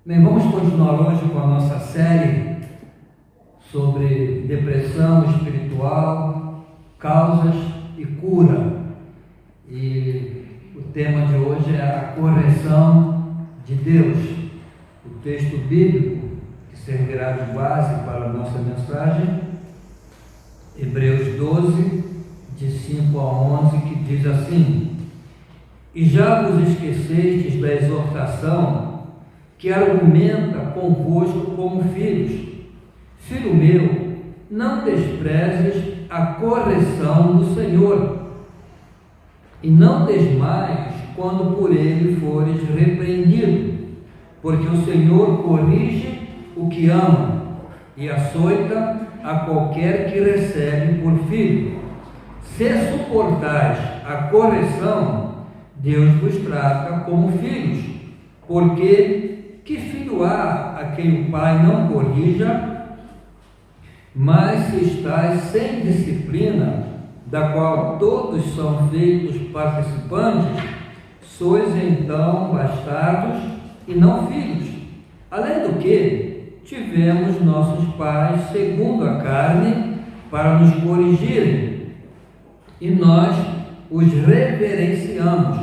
Bem, vamos continuar hoje com a nossa série sobre depressão espiritual, causas e cura. E o tema de hoje é a correção de Deus. O texto bíblico que servirá de base para a nossa mensagem, Hebreus 12, de 5 a 11, que diz assim: E já vos esquecestes da exortação que argumenta convosco como filhos. Filho meu, não desprezes a correção do Senhor, e não desmaies quando por ele fores repreendido, porque o Senhor corrige o que ama e açoita a qualquer que recebe por filho. Se suportais a correção, Deus vos trata como filhos, porque que filho há a quem o pai não corrija? Mas se estáis sem disciplina, da qual todos são feitos participantes, sois então bastardos e não filhos. Além do que, tivemos nossos pais segundo a carne para nos corrigirem, e nós os reverenciamos.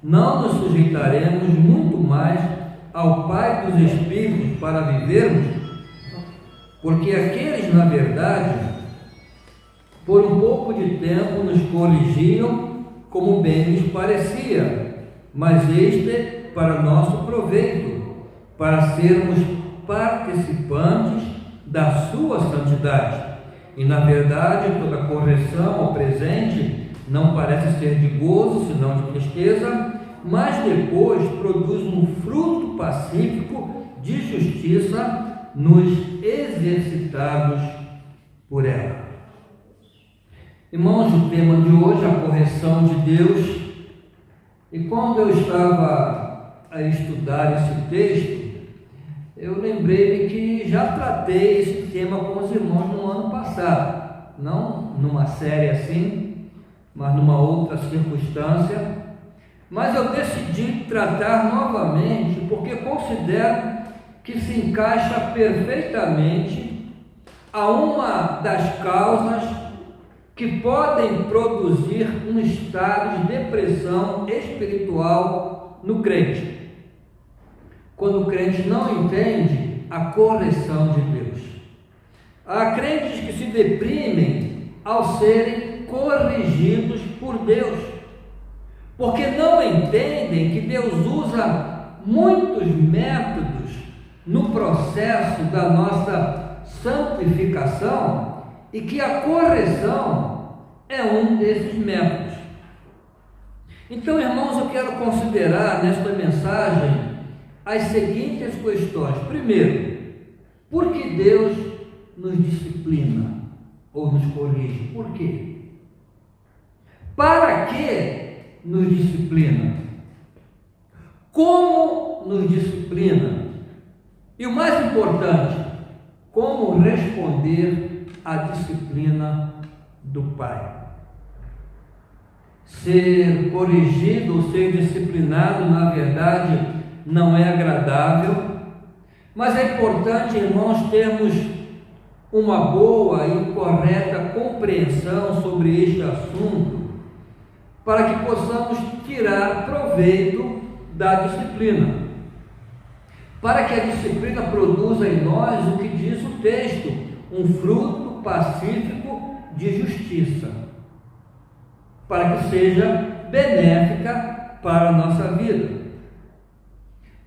Não nos sujeitaremos muito mais ao Pai dos Espíritos para vivermos? Porque aqueles, na verdade, por um pouco de tempo nos corrigiam como bem lhes parecia, mas este para nosso proveito, para sermos participantes da sua santidade. E na verdade toda correção ao presente não parece ser de gozo, senão de tristeza, mas depois produz um fruto pacífico de justiça nos exercitados por ela. Irmãos, o tema de hoje é a correção de Deus. E quando eu estava a estudar esse texto, eu lembrei que já tratei esse tema com os irmãos no ano passado, não numa série assim, mas numa outra circunstância. Mas eu decidi tratar novamente porque considero que se encaixa perfeitamente a uma das causas que podem produzir um estado de depressão espiritual no crente, quando o crente não entende a correção de Deus. Há crentes que se deprimem ao serem corrigidos por Deus, porque não entendem que Deus usa muitos métodos no processo da nossa santificação e que a correção é um desses métodos. Então, irmãos, eu quero considerar nesta mensagem as seguintes questões. Primeiro, por que Deus nos disciplina ou nos corrige? Por quê? Para que nos disciplina? Como nos disciplina? E o mais importante, como responder à disciplina do Pai? Ser corrigido ou ser disciplinado, na verdade, não é agradável, mas é importante, irmãos, termos uma boa e correta compreensão sobre este assunto, para que possamos tirar proveito da disciplina, para que a disciplina produza em nós o que diz o texto, um fruto pacífico de justiça, para que seja benéfica para a nossa vida.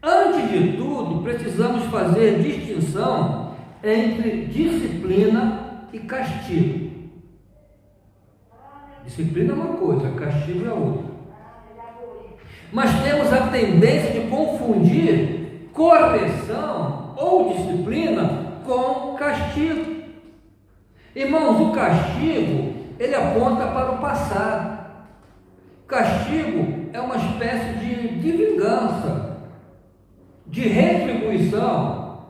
Antes de tudo, precisamos fazer distinção entre disciplina e castigo. Disciplina é uma coisa, castigo é outra. Mas temos a tendência de confundir correção ou disciplina com castigo. Irmãos, o castigo, ele aponta para o passado. Castigo é uma espécie de vingança, de retribuição,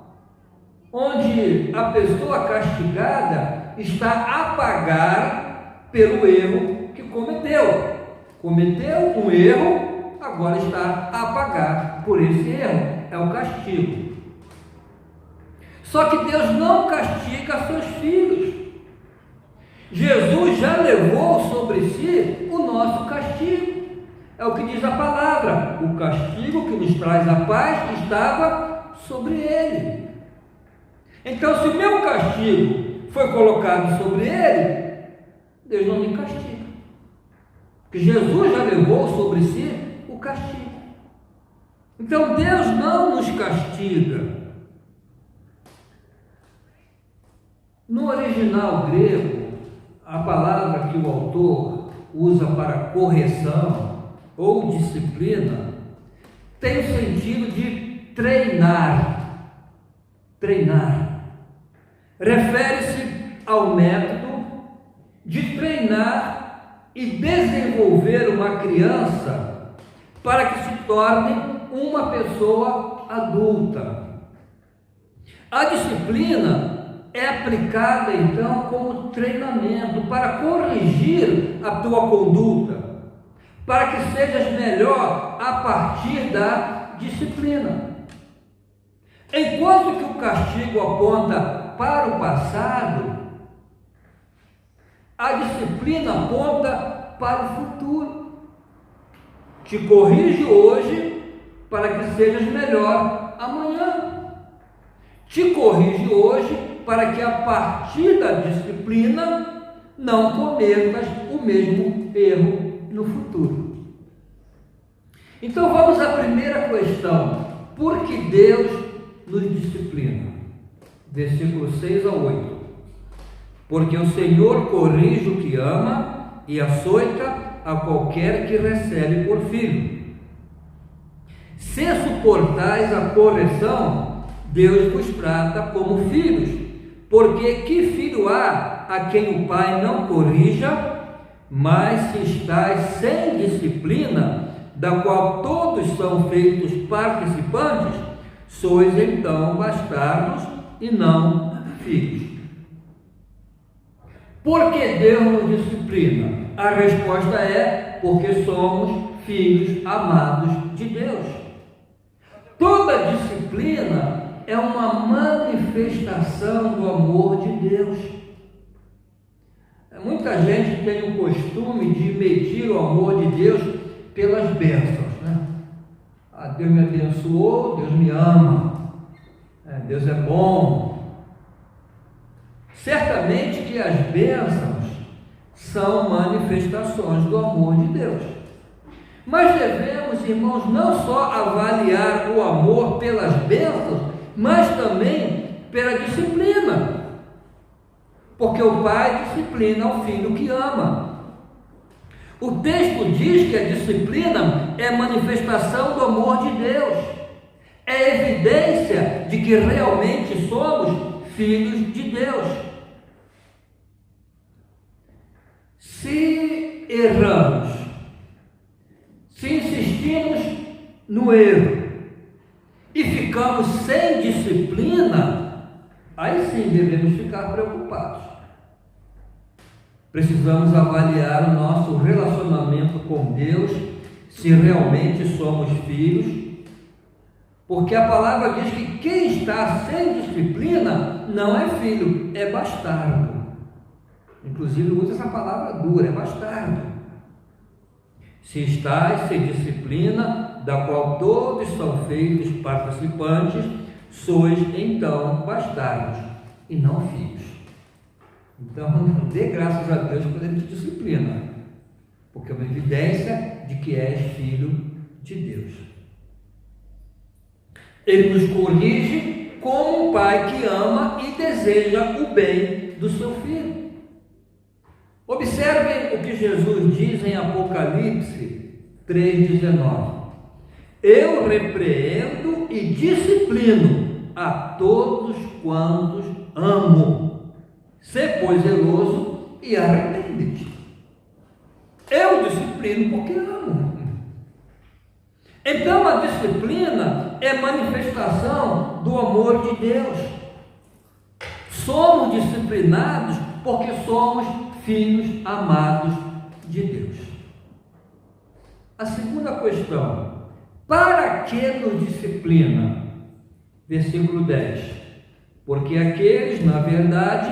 onde a pessoa castigada está a pagar pelo erro que cometeu. Cometeu um erro, agora está a pagar por esse erro. É o castigo. Só que Deus não castiga seus filhos. Jesus já levou sobre si o nosso castigo. É o que diz a palavra: o castigo que nos traz a paz estava sobre ele. Então, se o meu castigo foi colocado sobre ele, Deus não me castiga, porque Jesus já levou sobre si o castigo. Então Deus não nos castiga. No original grego, a palavra que o autor usa para correção ou disciplina tem o sentido de treinar. Treinar. Refere-se ao método de treinar e desenvolver uma criança para que se torne uma pessoa adulta. A disciplina é aplicada então como treinamento para corrigir a tua conduta, para que sejas melhor a partir da disciplina. Enquanto que o castigo aponta para o passado, a disciplina aponta para o futuro. Te corrige hoje para que sejas melhor amanhã. Te corrige hoje para que a partir da disciplina não cometas o mesmo erro no futuro. Então vamos à primeira questão: por que Deus nos disciplina? Versículos 6 a 8. Porque o Senhor corrige o que ama e açoita a qualquer que recebe por filho. Se suportais a correção, Deus vos trata como filhos. Porque que filho há a quem o pai não corrija? Mas se estáis sem disciplina, da qual todos são feitos participantes, sois então bastardos e não filhos. Por que Deus nos disciplina? A resposta é: porque somos filhos amados de Deus. Toda disciplina é uma manifestação do amor de Deus. Muita gente tem o costume de medir o amor de Deus pelas bênçãos, né? Deus me abençoou, Deus me ama, Deus é bom. Certamente que as bênçãos são manifestações do amor de Deus. Mas devemos, irmãos, não só avaliar o amor pelas bênçãos, mas também pela disciplina. Porque o pai disciplina o filho que ama. O texto diz que a disciplina é manifestação do amor de Deus. É evidência de que realmente somos filhos de Deus. Se erramos, se insistimos no erro e ficamos sem disciplina, aí sim devemos ficar preocupados. Precisamos avaliar o nosso relacionamento com Deus, se realmente somos filhos, porque a palavra diz que quem está sem disciplina não é filho, é bastardo. Inclusive usa essa palavra dura, é bastardo. Se estáis sem disciplina, da qual todos são feitos participantes, sois então bastardos e não filhos. Então, dê graças a Deus quando Ele te disciplina, porque é uma evidência de que és filho de Deus. Ele nos corrige como um pai que ama e deseja o bem do seu filho. Observem o que Jesus diz em Apocalipse 3,19: eu repreendo e disciplino a todos quantos amo. Sê, pois, zeloso e arrepende-te. Eu disciplino porque amo. Então a disciplina é manifestação do amor de Deus. Somos disciplinados porque somos filhos amados de Deus. A segunda questão: para que nos disciplina? Versículo 10: porque aqueles, na verdade,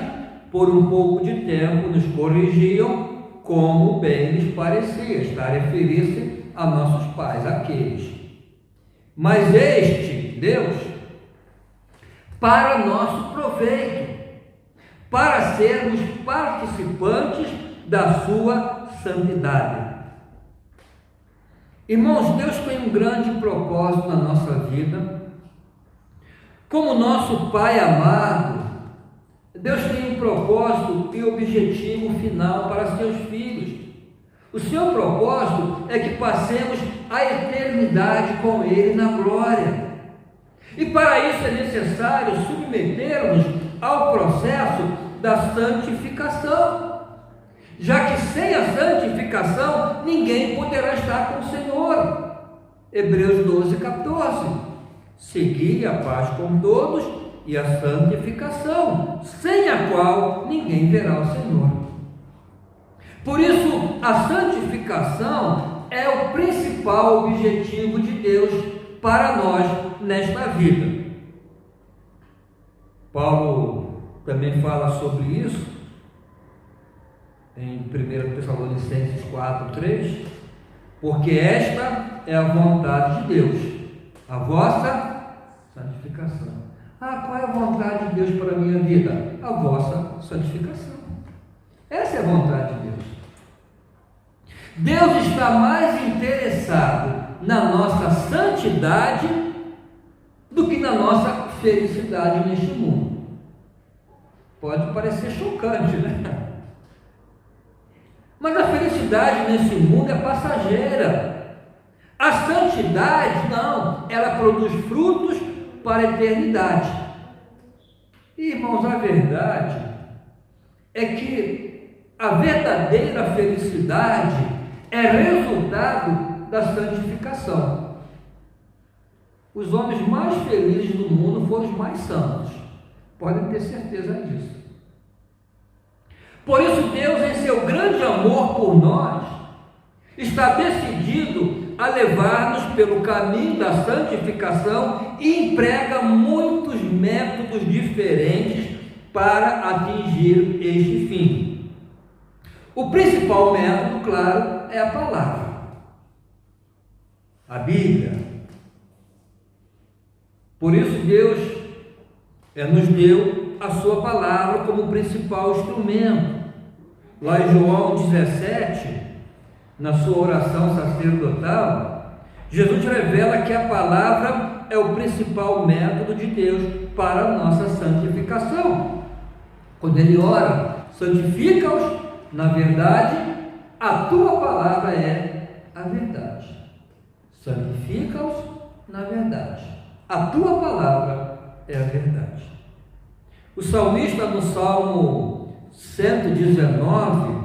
por um pouco de tempo nos corrigiam como bem lhes parecia, está a referir-se a nossos pais, aqueles. Mas este, Deus, para nosso proveito, para sermos participantes da sua santidade. Irmãos, Deus tem um grande propósito na nossa vida. Como nosso Pai amado, Deus tem um propósito e objetivo final para seus filhos. O seu propósito é que passemos a eternidade com Ele na glória. E para isso é necessário submetermos ao processo da santificação, já que sem a santificação ninguém poderá estar com o Senhor. Hebreus 12:14. Segui a paz com todos e a santificação, sem a qual ninguém verá o Senhor. Por isso, a santificação é o principal objetivo de Deus para nós nesta vida. Paulo também fala sobre isso em 1 Tessalonicenses 4:3, porque esta é a vontade de Deus, a vossa santificação. Qual é a vontade de Deus para a minha vida? A vossa santificação. Essa é a vontade de Deus. Deus está mais interessado na nossa santidade do que na nossa felicidade neste mundo. Pode parecer chocante, né? Mas a felicidade nesse mundo é passageira. A santidade, não, ela produz frutos para a eternidade. E, irmãos, a verdade é que a verdadeira felicidade é resultado da santificação. Os homens mais felizes do mundo foram os mais santos. Podem ter certeza disso. Por isso, Deus, em seu grande amor por nós, está decidido a levar-nos pelo caminho da santificação e emprega muitos métodos diferentes para atingir este fim. O principal método, claro, é a palavra, a Bíblia. Por isso Deus nos deu a sua palavra como principal instrumento. Lá em João 17, na sua oração sacerdotal, Jesus revela que a palavra é o principal método de Deus para a nossa santificação. Quando ele ora, santifica-os na verdade, a tua palavra é a verdade. Santifica-os na verdade. A tua palavra é a verdade. O salmista, no Salmo 119,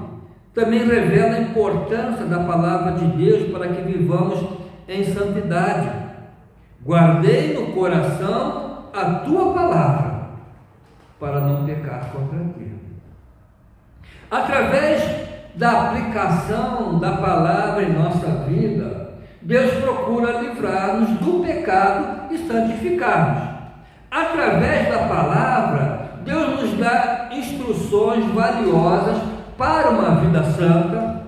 também revela a importância da palavra de Deus para que vivamos em santidade. Guardei no coração a tua palavra, para não pecar contra ti. Através da aplicação da palavra em nossa vida, Deus procura livrar-nos do pecado e santificar-nos. Através da palavra, Deus nos dá instruções valiosas para uma vida santa.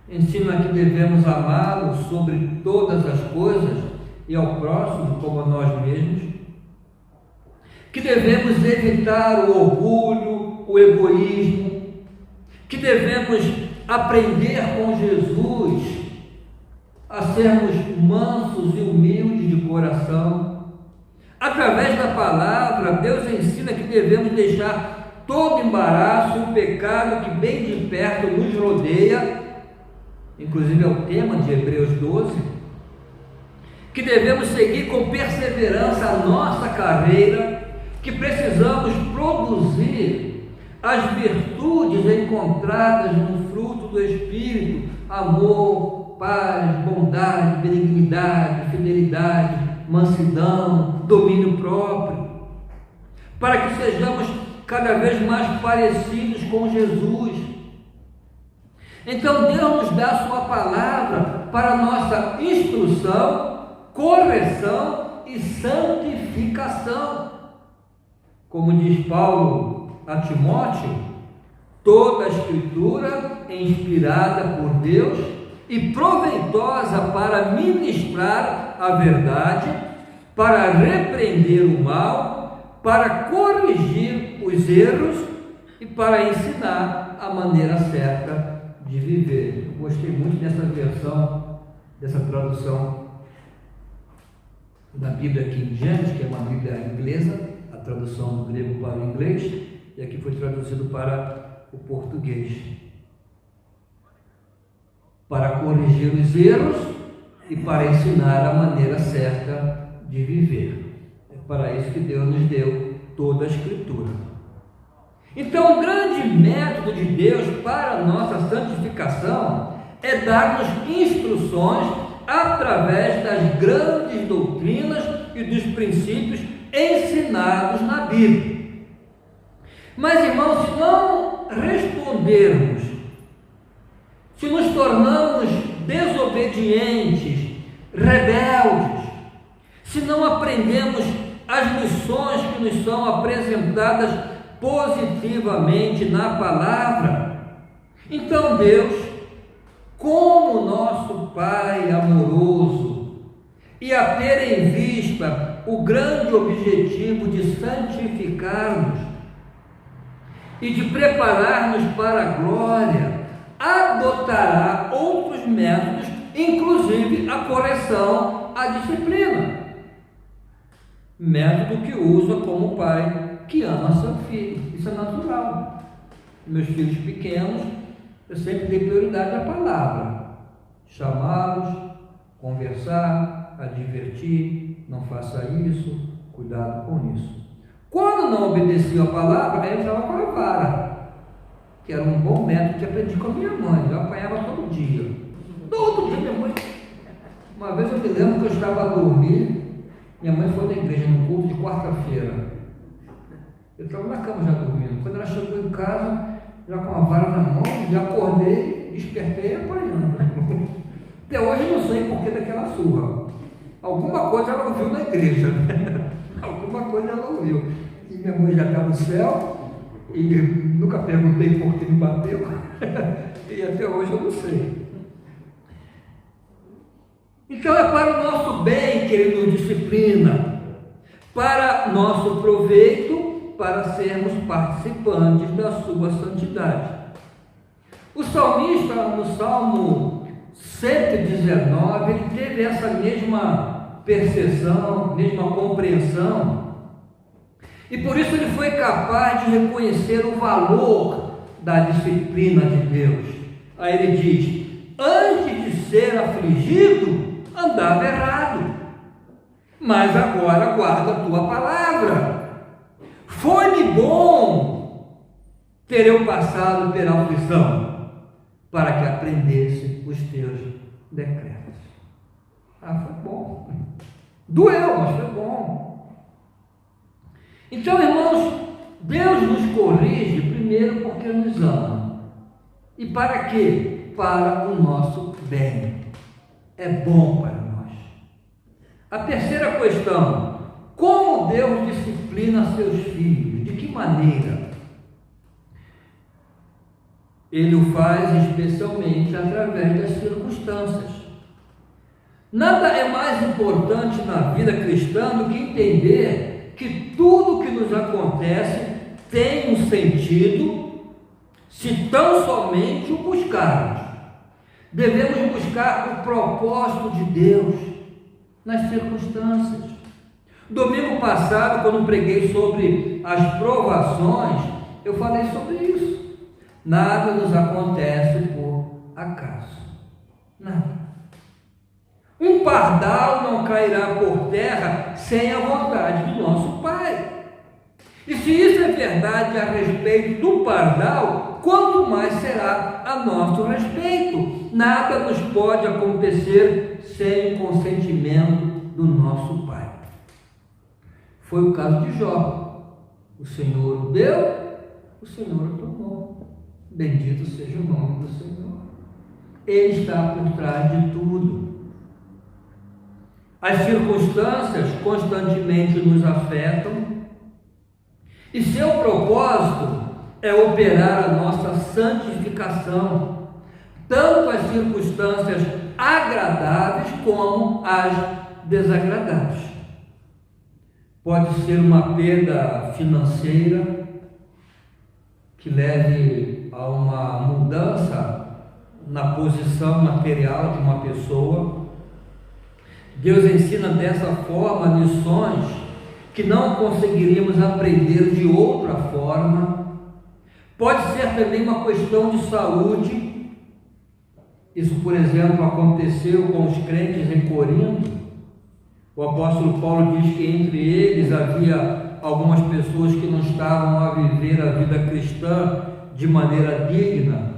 Ensina que devemos amá-lo sobre todas as coisas e ao próximo como a nós mesmos. Que devemos evitar o orgulho, o egoísmo. Que devemos aprender com Jesus a sermos mansos e humildes de coração. Através da palavra, Deus ensina que devemos deixar todo embaraço e o pecado que bem de perto nos rodeia, inclusive é o tema de Hebreus 12, que devemos seguir com perseverança a nossa carreira, que precisamos produzir as virtudes encontradas no fruto do Espírito: amor, paz, bondade, benignidade, fidelidade, mansidão, domínio próprio, para que sejamos cada vez mais parecidos com Jesus. Então Deus nos dá a sua palavra para nossa instrução, correção e santificação. Como diz Paulo a Timóteo, toda a Escritura é inspirada por Deus e proveitosa para ministrar a verdade, para repreender o mal, para corrigir os erros e para ensinar a maneira certa de viver. Eu gostei muito dessa versão, dessa tradução da Bíblia King James, que é uma Bíblia inglesa, a tradução do grego para o inglês, e aqui foi traduzido para o português. Para corrigir os erros e para ensinar a maneira certa de viver. É para isso que Deus nos deu toda a Escritura. Então, o grande método de Deus para a nossa santificação é dar-nos instruções através das grandes doutrinas e dos princípios ensinados na Bíblia. Mas, irmãos, se não respondermos, se nos tornamos desobedientes, rebeldes, se não aprendemos as lições que nos são apresentadas positivamente na palavra, então Deus, como nosso Pai amoroso, e a ter em vista o grande objetivo de santificar-nos e de preparar-nos para a glória, adotará outros métodos, inclusive a correção, a disciplina. Método que usa como pai que ama seu filho. Isso é natural. Meus filhos pequenos, eu sempre dei prioridade à palavra. Chamá-los, conversar, advertir, não faça isso, cuidado com isso. Quando não obedecia a palavra, aí eu estava com a vara, que era um bom método que aprendi com a minha mãe. Eu apanhava todo dia. Todo dia minha mãe. Uma vez eu me lembro que eu estava a dormir, minha mãe foi na igreja num culto de quarta-feira. Eu estava na cama já dormindo. Quando ela chegou em casa, já com a vara na mão, já acordei, despertei e apanhando. Até hoje eu não sei porquê daquela surra. Alguma coisa ela ouviu na igreja, né? Alguma coisa ela ouviu. E minha mãe já está no céu, e nunca perguntei por que me bateu, e até hoje eu não sei. Então é para o nosso bem que Ele nos disciplina, para nosso proveito, para sermos participantes da sua santidade. O salmista, no Salmo 119, ele teve essa mesma percepção, mesma compreensão, e por isso ele foi capaz de reconhecer o valor da disciplina de Deus. Aí ele diz: antes de ser afligido, andava errado, mas agora guarda a tua palavra. Foi-me bom ter eu passado pela aflição, para que aprendesse os teus decretos. Foi bom. Doeu, mas foi bom. Então, irmãos, Deus nos corrige primeiro porque nos ama. E para quê? Para o nosso bem. É bom para nós. A terceira questão: como Deus disciplina seus filhos? De que maneira? Ele o faz especialmente através das circunstâncias. Nada é mais importante na vida cristã do que entender que tudo que nos acontece tem um sentido se tão somente o buscarmos. Devemos buscar o propósito de Deus nas circunstâncias. Domingo passado, quando preguei sobre as provações, eu falei sobre isso. Nada nos acontece por acaso. Nada. Um pardal não cairá por terra sem a vontade do nosso Pai. E se isso é verdade a respeito do pardal, quanto mais será a nosso respeito? Nada nos pode acontecer sem o consentimento do nosso Pai. Foi o caso de Jó. O Senhor o deu, o Senhor o tomou. Bendito seja o nome do Senhor. Ele está por trás de tudo. As circunstâncias constantemente nos afetam E seu propósito é operar a nossa santificação, tanto as circunstâncias agradáveis como as desagradáveis. Pode ser uma perda financeira que leve a uma mudança na posição material de uma pessoa. Deus ensina dessa forma lições que não conseguiríamos aprender de outra forma. Pode ser também uma questão de saúde. Isso, por exemplo, aconteceu com os crentes em Corinto. O apóstolo Paulo diz que entre eles havia algumas pessoas que não estavam a viver a vida cristã de maneira digna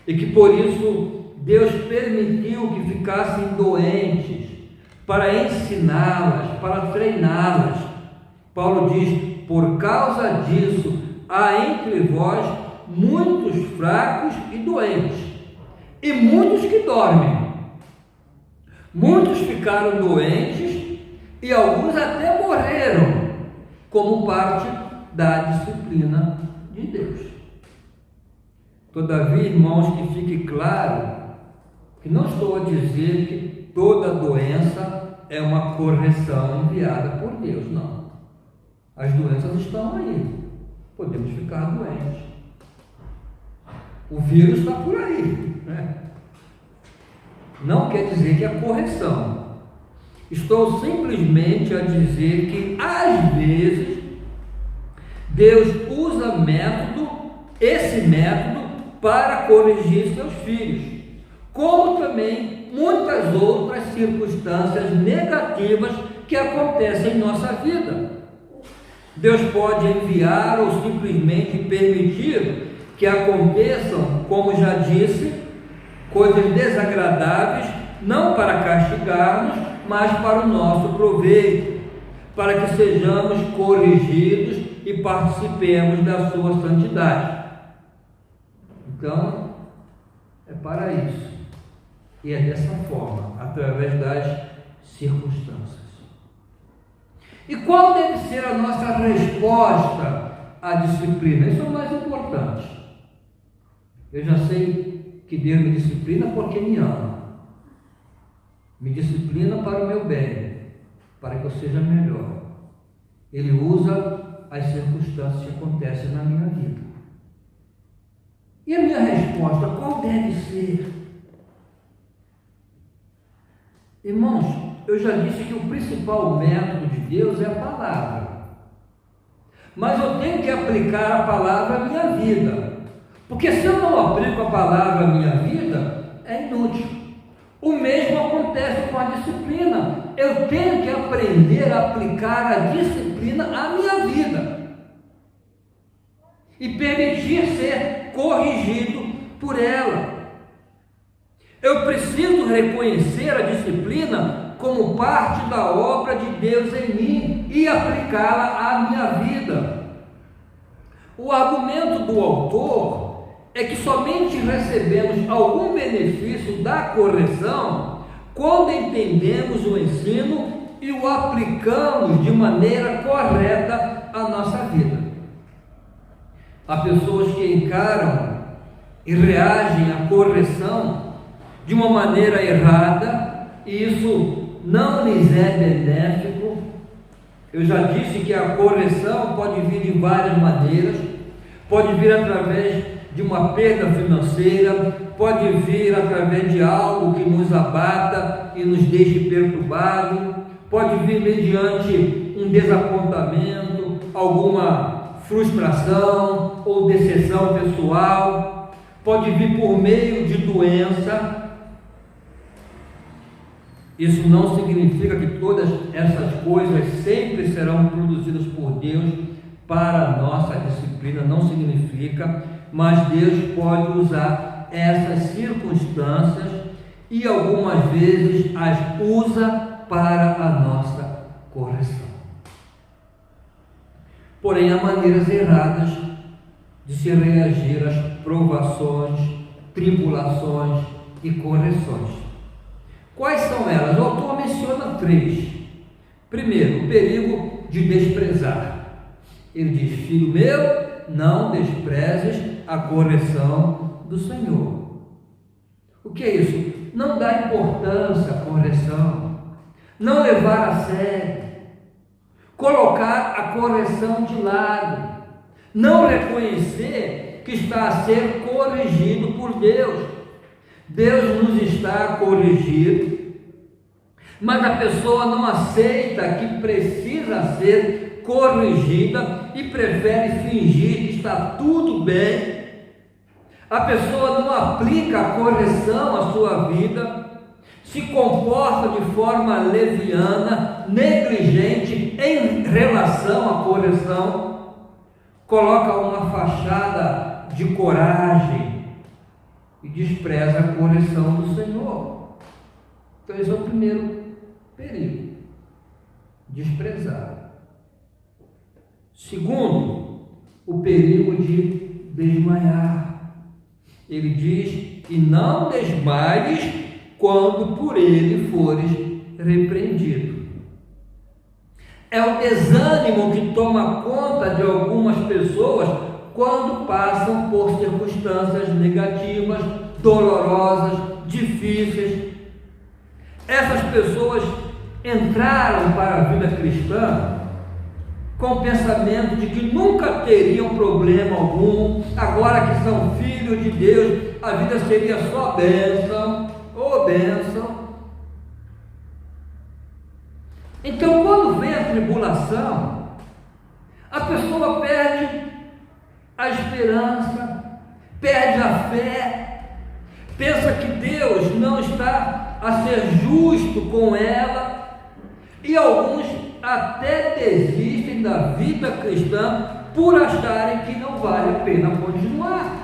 e que por isso Deus permitiu que ficassem doentes para ensiná-las, para treiná-las. Paulo diz: por causa disso há entre vós muitos fracos e doentes, e muitos que dormem. Muitos ficaram doentes e alguns até morreram, como parte da disciplina de Deus. Todavia, irmãos, que fique claro que não estou a dizer que toda doença é uma correção enviada por Deus, não. As doenças estão aí, podemos ficar doentes. O vírus está por aí, né? Não quer dizer que é correção. Estou simplesmente a dizer que, às vezes, Deus usa esse método para corrigir seus filhos, como também muitas outras circunstâncias negativas que acontecem em nossa vida. Deus pode enviar ou simplesmente permitir que aconteçam, como já disse, coisas desagradáveis, não para castigar-nos, mas para o nosso proveito, para que sejamos corrigidos e participemos da sua santidade. Então, é para isso. E é dessa forma, através das circunstâncias. E qual deve ser a nossa resposta à disciplina? Isso é o mais importante. Eu já sei que Deus me disciplina porque me ama. Me disciplina para o meu bem, para que eu seja melhor. Ele usa as circunstâncias que acontecem na minha vida. E a minha resposta, qual deve ser? Irmãos, eu já disse que o principal método de Deus é a palavra. Mas eu tenho que aplicar a palavra à minha vida. Porque se eu não aplico a palavra à minha vida, é inútil. O mesmo acontece com a disciplina. Eu tenho que aprender a aplicar a disciplina à minha vida e permitir ser corrigido por ela. Eu preciso reconhecer a disciplina como parte da obra de Deus em mim e aplicá-la à minha vida. O argumento do autor é que somente recebemos algum benefício da correção quando entendemos o ensino e o aplicamos de maneira correta à nossa vida. Há pessoas que encaram e reagem à correção de uma maneira errada e isso não lhes é benéfico. Eu já disse que a correção pode vir de várias maneiras, pode vir através de uma perda financeira, pode vir através de algo que nos abata e nos deixe perturbados, pode vir mediante um desapontamento, alguma frustração ou decepção pessoal, pode vir por meio de doença. Isso não significa que todas essas coisas sempre serão produzidas por Deus para a nossa disciplina, não significa, mas Deus pode usar essas circunstâncias e algumas vezes as usa para a nossa correção. Porém, há maneiras erradas de se reagir às provações, tribulações e correções. Quais são elas? O autor menciona 3. Primeiro, o perigo de desprezar. Ele diz: filho meu, não desprezes a correção do Senhor. O que é isso? Não dar importância à correção, não levar a sério, colocar a correção de lado, não reconhecer que está a ser corrigido por Deus. Deus nos está a corrigir, mas a pessoa não aceita que precisa ser corrigida e prefere fingir que está tudo bem. A pessoa não aplica a correção à sua vida, se comporta de forma leviana, negligente em relação à correção, coloca uma fachada de coragem e despreza a correção do Senhor. Então esse é o primeiro perigo: desprezar. Segundo, o perigo de desmaiar. Ele diz: e não desmaies quando por ele fores repreendido. É o desânimo que toma conta de algumas pessoas quando passam por circunstâncias negativas, dolorosas, difíceis. Essas pessoas entraram para a vida cristã com o pensamento de que nunca teriam problema algum, agora que são filhos de Deus, a vida seria só bênção, ou bênção. Então, quando vem a tribulação, a pessoa perde a esperança, perde a fé, pensa que Deus não está a ser justo com ela, e alguns até desistem da vida cristã por acharem que não vale a pena continuar.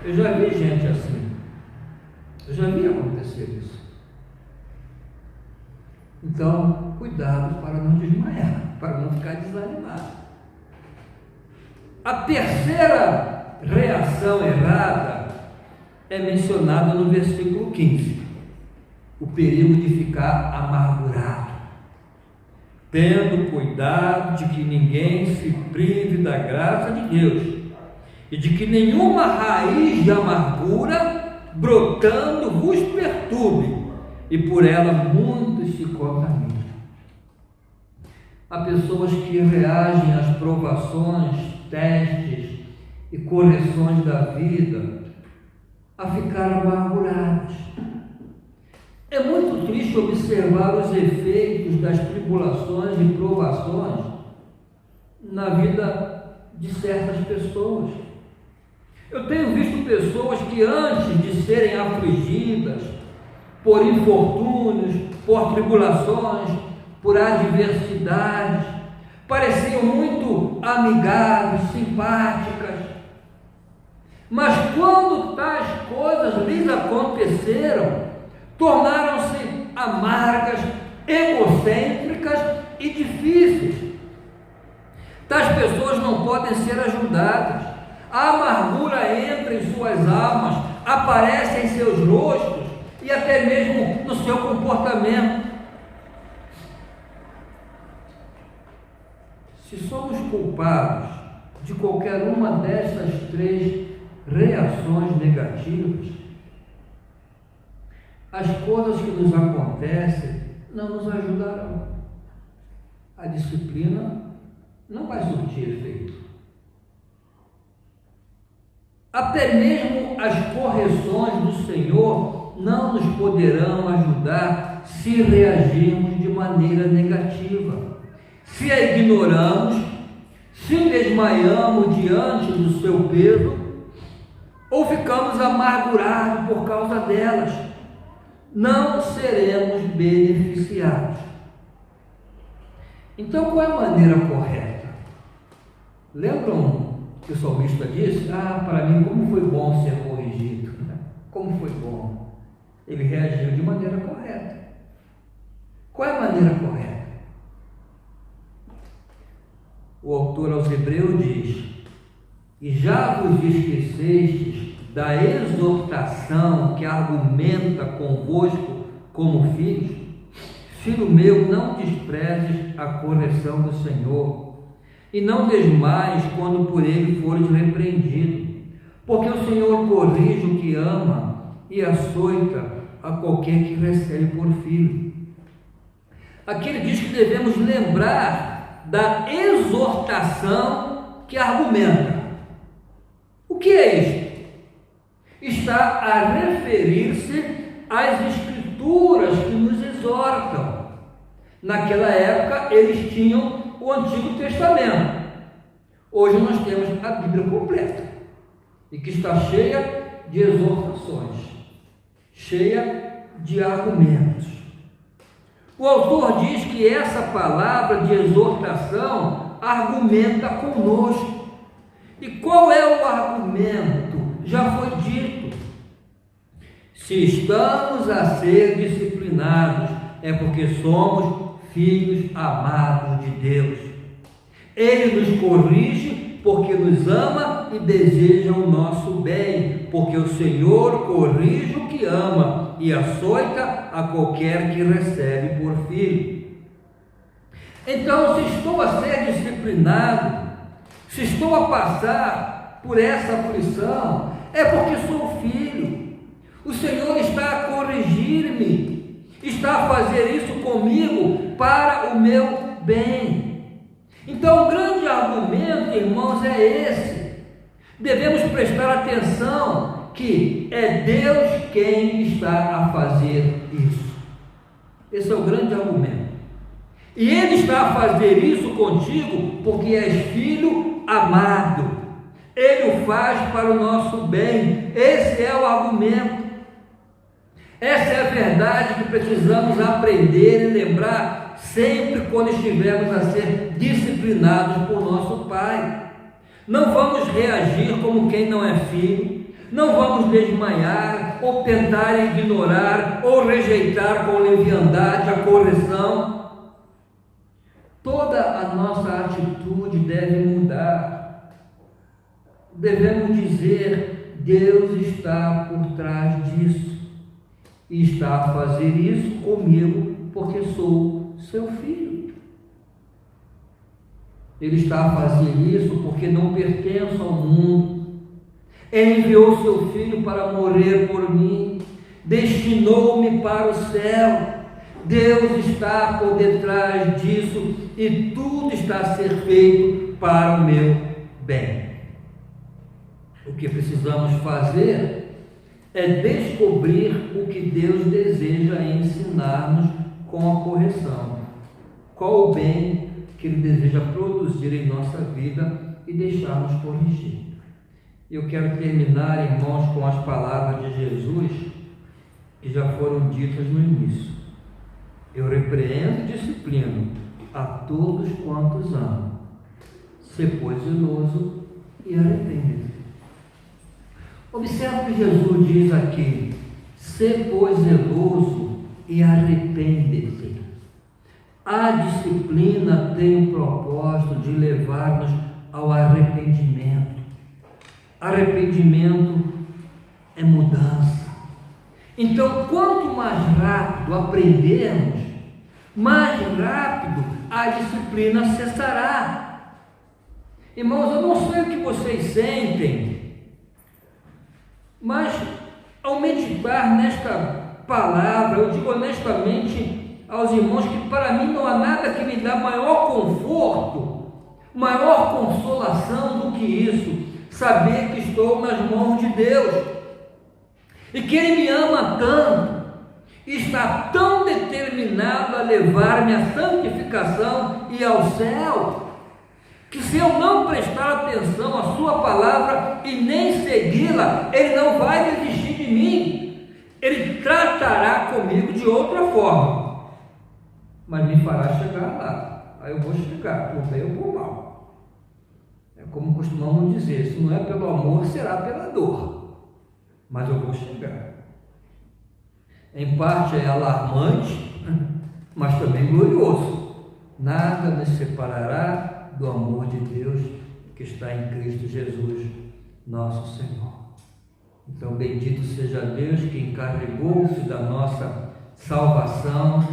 Eu já vi gente assim, eu já vi acontecer isso. Então, cuidado para não desmaiar, para não ficar desanimado. A terceira reação errada é mencionada no versículo 15, o perigo de ficar amargurado, tendo cuidado de que ninguém se prive da graça de Deus, e de que nenhuma raiz de amargura brotando vos perturbe, e por ela muitos se contaminam. Há pessoas que reagem às provações, testes e correções da vida a ficar amarguradas. É muito triste observar os efeitos das tribulações e provações na vida de certas pessoas. Eu tenho visto pessoas que antes de serem afligidas por infortúnios, por tribulações, por adversidades, pareciam muito amigáveis, simpáticas, mas quando tais coisas lhes aconteceram, tornaram-se amargas, egocêntricas e difíceis. Tais pessoas não podem ser ajudadas. A amargura entra em suas almas, aparece em seus rostos e até mesmo no seu comportamento. Se somos culpados de qualquer uma dessas três reações negativas, as coisas que nos acontecem não nos ajudarão. A disciplina não vai surtir efeito. Até mesmo as correções do Senhor não nos poderão ajudar se reagirmos de maneira negativa, se a ignoramos, se desmaiamos diante do seu peso, ou ficamos amargurados por causa delas. Não seremos beneficiados. Então, qual é a maneira correta? Lembram que o salmista disse: para mim, como foi bom ser corrigido, como foi bom. Ele reagiu de maneira correta. Qual é a maneira correta? O autor aos Hebreus diz: e já vos esquecestes da exortação que argumenta convosco como filhos? filho meu, não desprezes a correção do Senhor, e não desmaies quando por ele fores repreendido, porque o Senhor corrige o que ama e açoita a qualquer que recebe por filho. Aqui ele diz que devemos lembrar da exortação que argumenta. O que é isto? Está a referir-se às Escrituras que nos exortam. Naquela época eles tinham o Antigo Testamento. Hoje nós temos a Bíblia completa, e que está cheia de exortações, cheia de argumentos. O autor diz que essa palavra de exortação argumenta conosco. E qual é o argumento? Já foi dito. Se estamos a ser disciplinados, é porque somos filhos amados de Deus. Ele nos corrige porque nos ama e deseja o nosso bem, porque o Senhor corrige o que ama e açoita a qualquer que recebe por filho. Então, se estou a ser disciplinado, se estou a passar por essa aflição, é porque sou filho. O Senhor está a corrigir-me, está a fazer isso comigo para o meu bem. Então, o grande argumento, irmãos, é esse. Devemos prestar atenção que é Deus quem está a fazer isso. Esse é o grande argumento. E Ele está a fazer isso contigo porque és filho amado. Ele o faz para o nosso bem. Esse é o argumento. Essa é a verdade que precisamos aprender e lembrar sempre quando estivermos a ser disciplinados por nosso Pai. Não vamos reagir como quem não é filho, não vamos desmaiar ou tentar ignorar ou rejeitar com leviandade a correção. Toda a nossa atitude deve mudar. Devemos dizer: Deus está por trás disso e está a fazer isso comigo porque sou seu filho. Ele está a fazer isso porque não pertenço ao mundo. Ele enviou seu filho para morrer por mim, destinou-me para o céu. Deus está por detrás disso e tudo está a ser feito para o meu bem. O que precisamos fazer é descobrir o que Deus deseja ensinar-nos com a correção. Qual o bem que Ele deseja produzir em nossa vida e deixar-nos corrigir. Eu quero terminar, irmãos, com as palavras de Jesus que já foram ditas no início. Eu repreendo e disciplino a todos quantos amo. Sê, pois, zeloso e arrepende-se. Observe o que Jesus diz aqui: sê, pois, zeloso e arrepende-se. A disciplina tem o propósito de levar-nos ao arrependimento. Arrependimento é mudança. Então, quanto mais rápido aprendermos, mais rápido a disciplina cessará. Irmãos, eu não sei o que vocês sentem, mas ao meditar nesta palavra, eu digo honestamente aos irmãos que para mim não há nada que me dá maior conforto, maior consolação do que isso, saber que estou nas mãos de Deus e que Ele me ama tanto, está tão determinado a levar-me à santificação e ao céu, que se eu não prestar atenção à sua palavra e nem segui-la, Ele não vai desistir de mim. Ele tratará comigo de outra forma, mas me fará chegar lá. Aí eu vou chegar, por bem ou por mal. É como costumamos dizer: se não é pelo amor, será pela dor, mas eu vou chegar. Em parte é alarmante, mas também glorioso. Nada nos separará do amor de Deus que está em Cristo Jesus, nosso Senhor. Então, bendito seja Deus que encarregou-se da nossa salvação,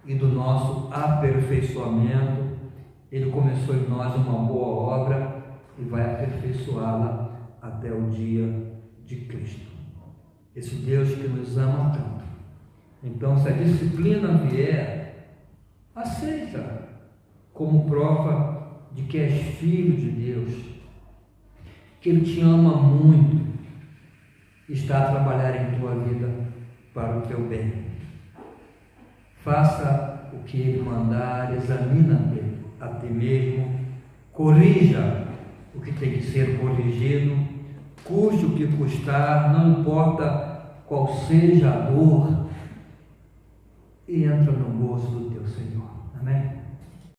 e do nosso aperfeiçoamento. Ele começou em nós uma boa obra e vai aperfeiçoá-la até o dia de Cristo. Esse Deus que nos ama tanto. Então, se a disciplina vier, aceita como prova de que és filho de Deus, que Ele te ama muito e está a trabalhar em tua vida para o teu bem. Faça o que Ele mandar, examina-te a ti mesmo, corrija o que tem que ser corrigido, custe o que custar, não importa qual seja a dor, e entra no gozo do